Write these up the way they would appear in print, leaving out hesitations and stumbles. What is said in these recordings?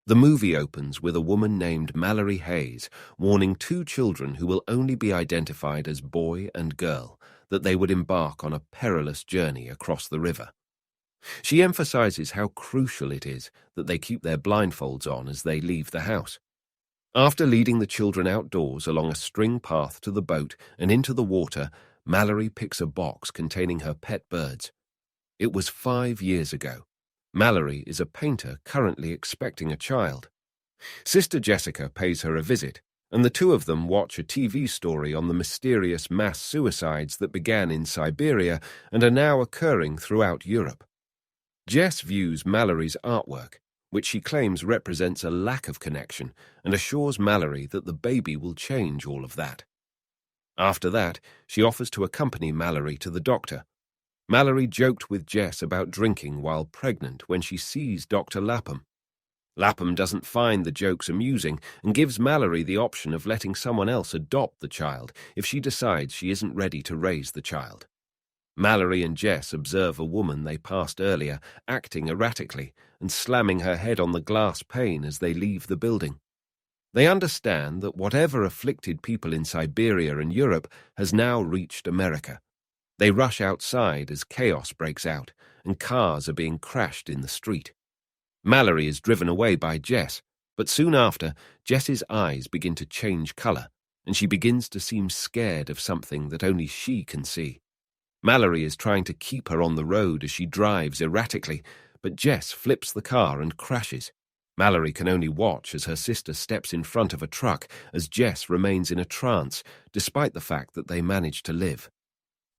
The movie opens with a woman named Malorie Hayes warning two children who will only be identified as boy and girl that they would embark on a perilous journey across the river. She emphasizes how crucial it is that they keep their blindfolds on as they leave the house. After leading the children outdoors along a string path to the boat and into the water, Malorie picks a box containing her pet birds. It was 5 years ago. Malorie is a painter currently expecting a child. Sister Jessica pays her a visit, and the two of them watch a TV story on the mysterious mass suicides that began in Siberia and are now occurring throughout Europe. Jess views Malorie's artwork, which she claims represents a lack of connection, and assures Malorie that the baby will change all of that. After that, she offers to accompany Malorie to the doctor. Malorie joked with Jess about drinking while pregnant when she sees Dr. Lapham. Lapham doesn't find the jokes amusing and gives Malorie the option of letting someone else adopt the child if she decides she isn't ready to raise the child. Malorie and Jess observe a woman they passed earlier acting erratically and slamming her head on the glass pane as they leave the building. They understand that whatever afflicted people in Siberia and Europe has now reached America. They rush outside as chaos breaks out and cars are being crashed in the street. Malorie is driven away by Jess, but soon after, Jess's eyes begin to change color and she begins to seem scared of something that only she can see. Malorie is trying to keep her on the road as she drives erratically, but Jess flips the car and crashes. Malorie can only watch as her sister steps in front of a truck as Jess remains in a trance, despite the fact that they manage to live.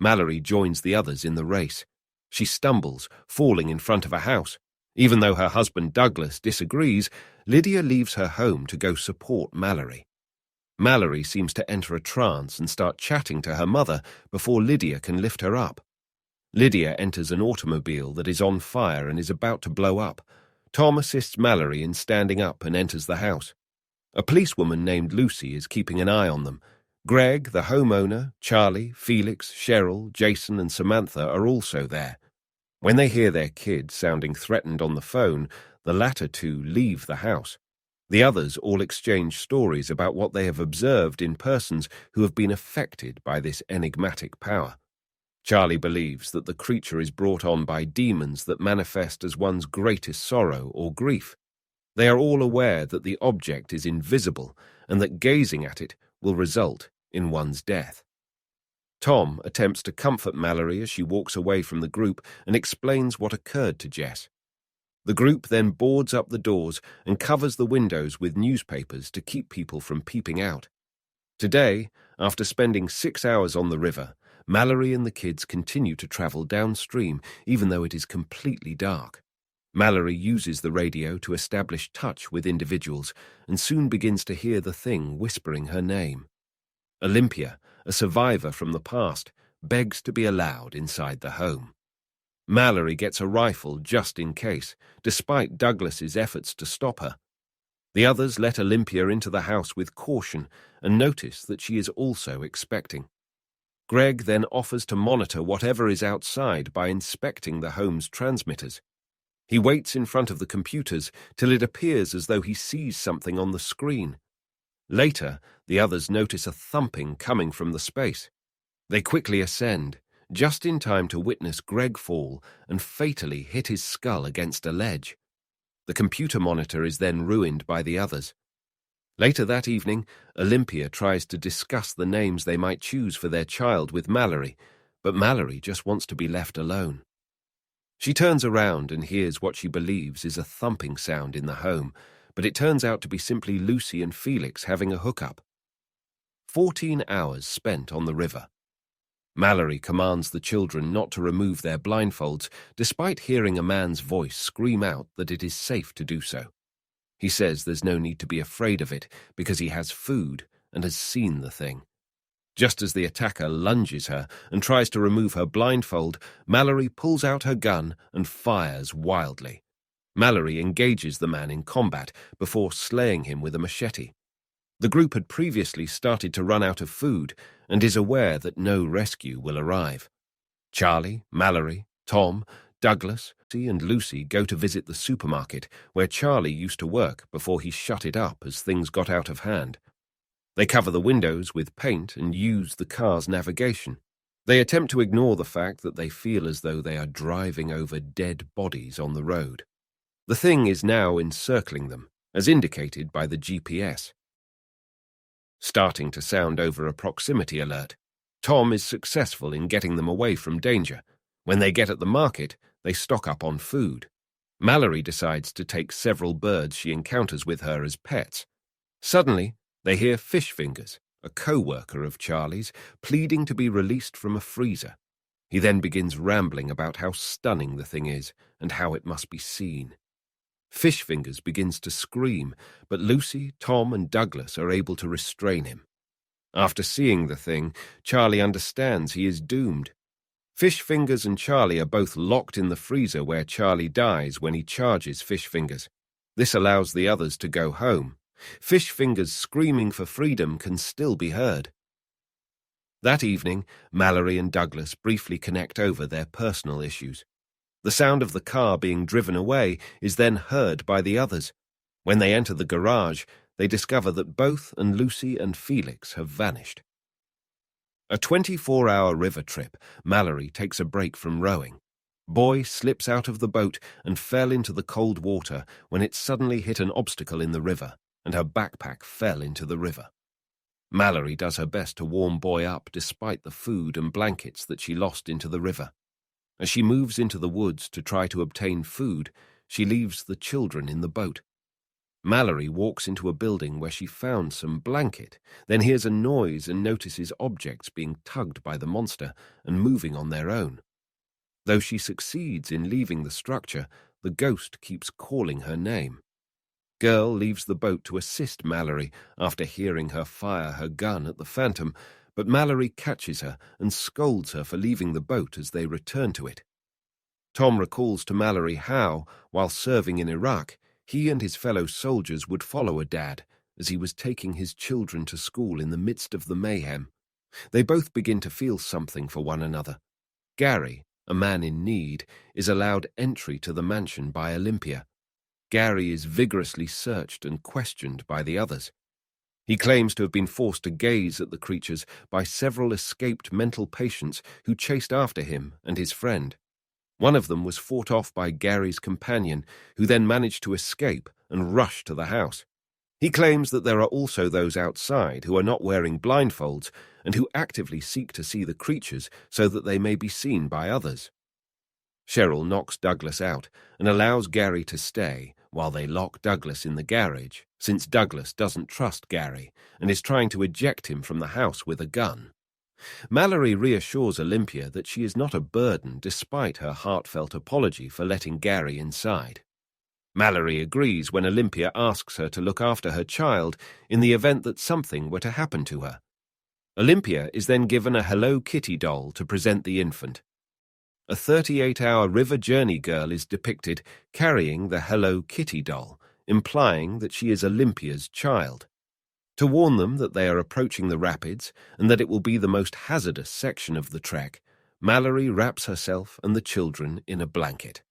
Malorie joins the others in the race. She stumbles, falling in front of a house. Even though her husband Douglas disagrees, Lydia leaves her home to go support Malorie. Malorie seems to enter a trance and start chatting to her mother before Lydia can lift her up. Lydia enters an automobile that is on fire and is about to blow up. Tom assists Malorie in standing up and enters the house. A policewoman named Lucy is keeping an eye on them. Greg, the homeowner, Charlie, Felix, Cheryl, Jason, and Samantha are also there. When they hear their kid sounding threatened on the phone, the latter two leave the house. The others all exchange stories about what they have observed in persons who have been affected by this enigmatic power. Charlie believes that the creature is brought on by demons that manifest as one's greatest sorrow or grief. They are all aware that the object is invisible and that gazing at it will result in one's death. Tom attempts to comfort Malorie as she walks away from the group and explains what occurred to Jess. The group then boards up the doors and covers the windows with newspapers to keep people from peeping out. Today, after spending 6 hours on the river, Malorie and the kids continue to travel downstream even though it is completely dark. Malorie uses the radio to establish touch with individuals and soon begins to hear the thing whispering her name. Olympia, a survivor from the past, begs to be allowed inside the home. Malorie gets a rifle just in case, despite Douglas's efforts to stop her. The others let Olympia into the house with caution and notice that she is also expecting. Greg then offers to monitor whatever is outside by inspecting the home's transmitters. He waits in front of the computers till it appears as though he sees something on the screen. Later, the others notice a thumping coming from the space. They quickly ascend, just in time to witness Greg fall and fatally hit his skull against a ledge. The computer monitor is then ruined by the others. Later that evening, Olympia tries to discuss the names they might choose for their child with Malorie, but Malorie just wants to be left alone. She turns around and hears what she believes is a thumping sound in the home, but it turns out to be simply Lucy and Felix having a hookup. 14 hours spent on the river. Malorie commands the children not to remove their blindfolds, despite hearing a man's voice scream out that it is safe to do so. He says there's no need to be afraid of it because he has food and has seen the thing. Just as the attacker lunges her and tries to remove her blindfold, Malorie pulls out her gun and fires wildly. Malorie engages the man in combat before slaying him with a machete. The group had previously started to run out of food and is aware that no rescue will arrive. Charlie, Malorie, Tom, Douglas, and Lucy go to visit the supermarket where Charlie used to work before he shut it up as things got out of hand. They cover the windows with paint and use the car's navigation. They attempt to ignore the fact that they feel as though they are driving over dead bodies on the road. The thing is now encircling them, as indicated by the GPS. Starting to sound over a proximity alert, Tom is successful in getting them away from danger. When they get at the market, they stock up on food. Malorie decides to take several birds she encounters with her as pets. Suddenly, they hear Fish Fingers, a co-worker of Charlie's, pleading to be released from a freezer. He then begins rambling about how stunning the thing is and how it must be seen. Fish Fingers begins to scream, but Lucy, Tom, and Douglas are able to restrain him. After seeing the thing, Charlie understands he is doomed. Fish Fingers and Charlie are both locked in the freezer where Charlie dies when he charges Fish Fingers. This allows the others to go home. Fish Fingers screaming for freedom can still be heard. That evening, Malorie and Douglas briefly connect over their personal issues. The sound of the car being driven away is then heard by the others. When they enter the garage, they discover that both and Lucy and Felix have vanished. A 24-hour river trip, Malorie takes a break from rowing. Boy slips out of the boat and fell into the cold water when it suddenly hit an obstacle in the river, and her backpack fell into the river. Malorie does her best to warm Boy up despite the food and blankets that she lost into the river. As she moves into the woods to try to obtain food, she leaves the children in the boat. Malorie walks into a building where she found some blanket, then hears a noise and notices objects being tugged by the monster and moving on their own. Though she succeeds in leaving the structure, the ghost keeps calling her name. Girl leaves the boat to assist Malorie after hearing her fire her gun at the phantom, but Malorie catches her and scolds her for leaving the boat as they return to it. Tom recalls to Malorie how, while serving in Iraq, he and his fellow soldiers would follow a dad as he was taking his children to school in the midst of the mayhem. They both begin to feel something for one another. Gary, a man in need, is allowed entry to the mansion by Olympia. Gary is vigorously searched and questioned by the others. He claims to have been forced to gaze at the creatures by several escaped mental patients who chased after him and his friend. One of them was fought off by Gary's companion, who then managed to escape and rush to the house. He claims that there are also those outside who are not wearing blindfolds and who actively seek to see the creatures so that they may be seen by others. Cheryl knocks Douglas out and allows Gary to stay while they lock Douglas in the garage, since Douglas doesn't trust Gary and is trying to eject him from the house with a gun. Malorie reassures Olympia that she is not a burden despite her heartfelt apology for letting Gary inside. Malorie agrees when Olympia asks her to look after her child in the event that something were to happen to her. Olympia is then given a Hello Kitty doll to present the infant. A 38-hour river journey girl is depicted carrying the Hello Kitty doll, implying that she is Olympia's child. To warn them that they are approaching the rapids and that it will be the most hazardous section of the trek, Malorie wraps herself and the children in a blanket.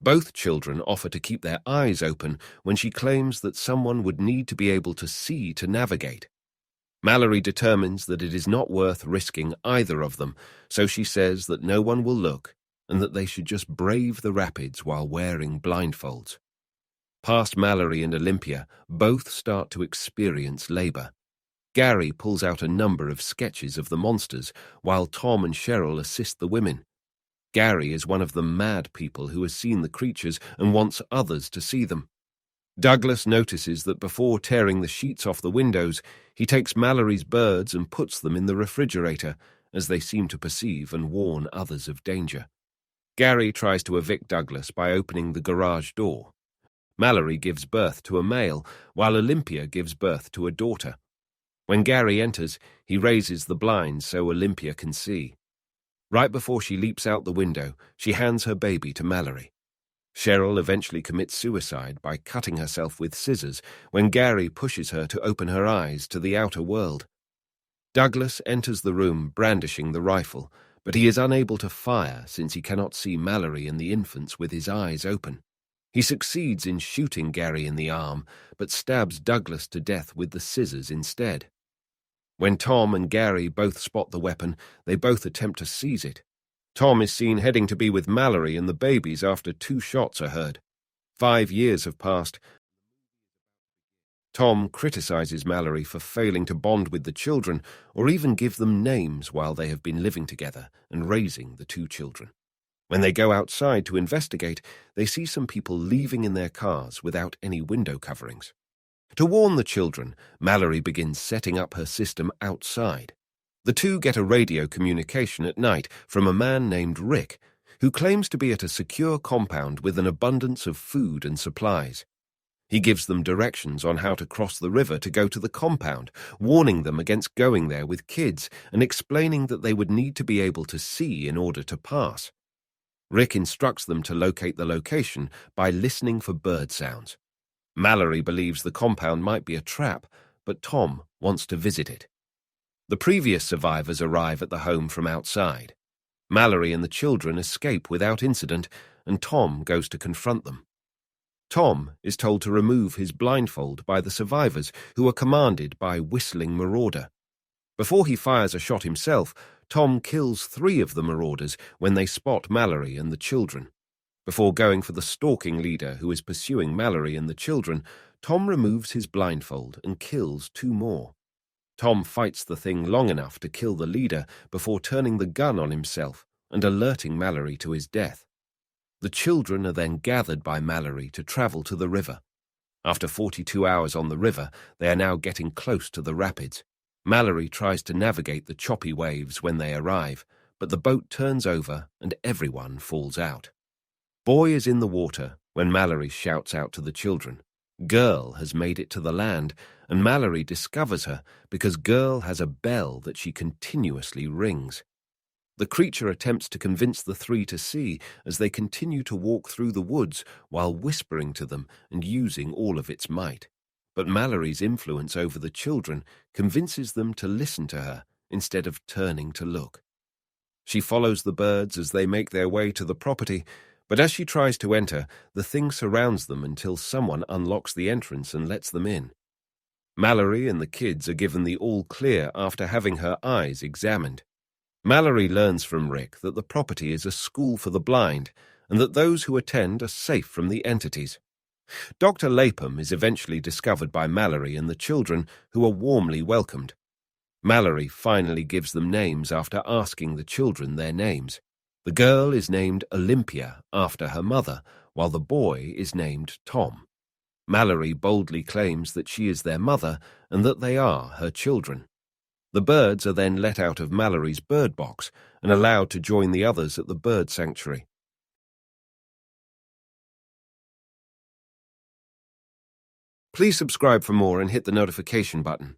Both children offer to keep their eyes open when she claims that someone would need to be able to see to navigate. Malorie determines that it is not worth risking either of them, so she says that no one will look and that they should just brave the rapids while wearing blindfolds. Past Malorie and Olympia, both start to experience labor. Gary pulls out a number of sketches of the monsters, while Tom and Cheryl assist the women. Gary is one of the mad people who has seen the creatures and wants others to see them. Douglas notices that before tearing the sheets off the windows, he takes Malorie's birds and puts them in the refrigerator, as they seem to perceive and warn others of danger. Gary tries to evict Douglas by opening the garage door. Malorie gives birth to a male, while Olympia gives birth to a daughter. When Gary enters, he raises the blinds so Olympia can see. Right before she leaps out the window, she hands her baby to Malorie. Cheryl eventually commits suicide by cutting herself with scissors when Gary pushes her to open her eyes to the outer world. Douglas enters the room brandishing the rifle, but he is unable to fire since he cannot see Malorie and the infants with his eyes open. He succeeds in shooting Gary in the arm, but stabs Douglas to death with the scissors instead. When Tom and Gary both spot the weapon, they both attempt to seize it. Tom is seen heading to be with Malorie and the babies after 2 shots are heard. 5 years have passed. Tom criticizes Malorie for failing to bond with the children or even give them names while they have been living together and raising the 2 children. When they go outside to investigate, they see some people leaving in their cars without any window coverings. To warn the children, Malorie begins setting up her system outside. The 2 get a radio communication at night from a man named Rick, who claims to be at a secure compound with an abundance of food and supplies. He gives them directions on how to cross the river to go to the compound, warning them against going there with kids and explaining that they would need to be able to see in order to pass. Rick instructs them to locate the location by listening for bird sounds. Malorie believes the compound might be a trap, but Tom wants to visit it. The previous survivors arrive at the home from outside. Malorie and the children escape without incident, and Tom goes to confront them. Tom is told to remove his blindfold by the survivors, who are commanded by Whistling Marauder. Before he fires a shot himself, Tom kills 3 of the marauders when they spot Malorie and the children. Before going for the stalking leader who is pursuing Malorie and the children, Tom removes his blindfold and kills 2 more. Tom fights the thing long enough to kill the leader before turning the gun on himself and alerting Malorie to his death. The children are then gathered by Malorie to travel to the river. After 42 hours on the river, they are now getting close to the rapids. Malorie tries to navigate the choppy waves when they arrive, but the boat turns over and everyone falls out. Boy is in the water when Malorie shouts out to the children. Girl has made it to the land, and Malorie discovers her because Girl has a bell that she continuously rings. The creature attempts to convince the 3 to see as they continue to walk through the woods while whispering to them and using all of its might. But Malorie's influence over the children convinces them to listen to her instead of turning to look. She follows the birds as they make their way to the property, but as she tries to enter, the thing surrounds them until someone unlocks the entrance and lets them in. Malorie and the kids are given the all clear after having her eyes examined. Malorie learns from Rick that the property is a school for the blind and that those who attend are safe from the entities. Dr. Lapham is eventually discovered by Malorie and the children, who are warmly welcomed. Malorie finally gives them names after asking the children their names. The girl is named Olympia after her mother, while the boy is named Tom. Malorie boldly claims that she is their mother and that they are her children. The birds are then let out of Malorie's bird box and allowed to join the others at the bird sanctuary. Please subscribe for more and hit the notification button.